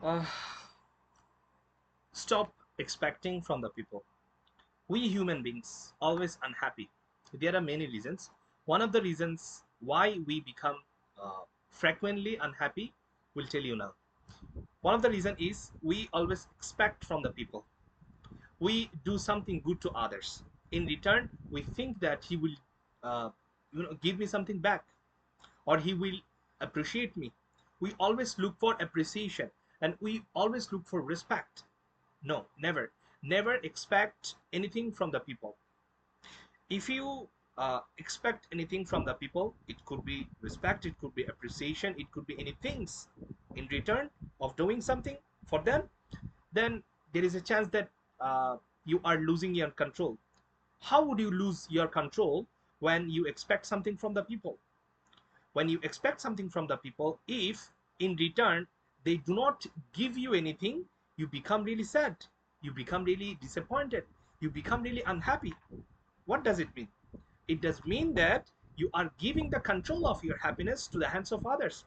Uh, Stop expecting from the people. We human beings always unhappy. There are many reasons. One of the reasons why we become frequently unhappy, will tell you now. One of the reason is we always expect from the people. We do something good to others. In return, we think that he will, uh, give me something back, or he will appreciate me. We always look for appreciation, and we always look for respect. No, never. Never expect anything from the people. If you expect anything from the people, it could be respect, it could be appreciation, it could be any things in return of doing something for them, then there is a chance that you are losing your control. How would you lose your control when you expect something from the people? When you expect something from the people, if in return they do not give you anything, you become really sad, you become really disappointed, you become really unhappy. What does it mean? It does mean that you are giving the control of your happiness to the hands of others.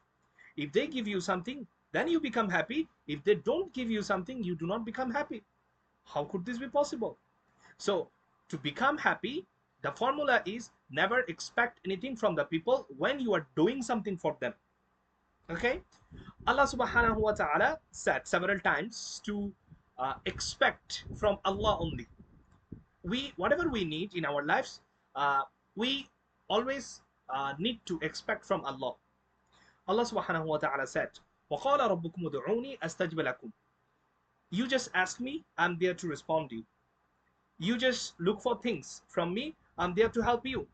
If they give you something, then you become happy. If they don't give you something, you do not become happy. How could this be possible? So, to become happy, the formula is never expect anything from the people when you are doing something for them. Okay? Allah subhanahu wa ta'ala said several times to expect from Allah only. Whatever we need in our lives, uh, we always need to expect from Allah. Allah subhanahu wa ta'ala said, وَقَالَ رَبُّكُمُ ادْعُونِي أَسْتَجِبْ لَكُمْ. You just ask me, I'm there to respond to you. You just look for things from me, I'm there to help you.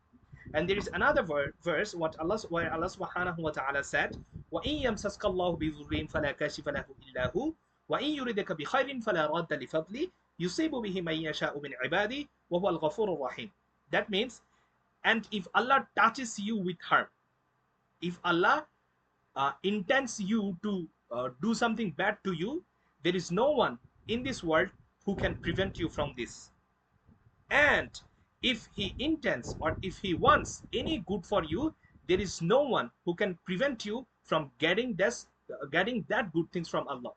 And there is another verse where Allah subhanahu wa ta'ala said, وَإِن يَمْسَسْكَ اللَّهُ بِضُرٍّ فَلَا كَاشِفَ لَهُ إِلَّا هُوَ وَإِن يُرِدْكَ بِخَيْرٍ فَلَا رَادَّ لِفَضْلِهِ يُصِيبُ بِهِ مَن يَشَاءُ مِنْ عِبَادِهِ وَهُوَ الْغَفُورُ الرَّحِيمُ. That means, and if Allah touches you with harm, if Allah intends you to do something bad to you, there is no one in this world who can prevent you from this. And if he intends or if he wants any good for you, there is no one who can prevent you from getting that good things from Allah.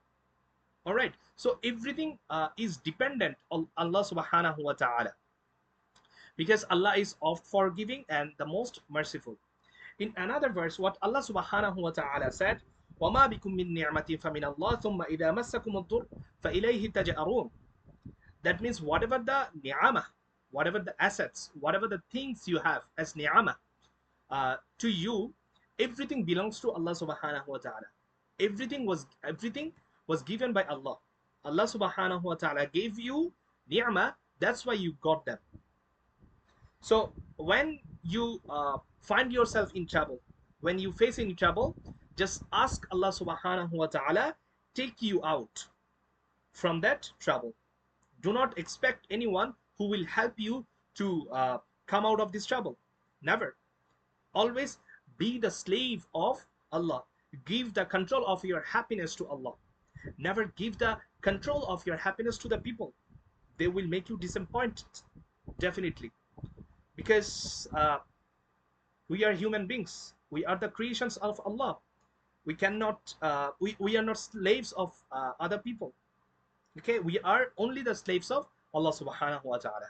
All right. So everything is dependent on Allah subhanahu wa ta'ala, because Allah is oft forgiving and the most merciful. In another verse, what Allah subhanahu wa ta'ala said, وَمَا بِكُم مِّن نِعْمَةٍ فَمِنَ اللَّهِ ثُمَّ إِذَا مَسَّكُمُ الضُّرُّ فَإِلَيْهِ تَجْأَرُونَ. That means whatever the ni'amah, whatever the assets, whatever the things you have as ni'amah to you, everything belongs to Allah subhanahu wa ta'ala. Everything was given by Allah. Allah subhanahu wa ta'ala gave you ni'mah, that's why you got them. So when you find yourself in trouble, when you face any trouble, just ask Allah subhanahu wa ta'ala take you out from that trouble. Do not expect anyone who will help you to come out of this trouble. Never. Always be the slave of Allah. Give the control of your happiness to Allah. Never give the control of your happiness to the people. They will make you disappointed, definitely. Because we are human beings. We are the creations of Allah. We cannot, we are not slaves of other people. Okay, we are only the slaves of Allah subhanahu wa ta'ala.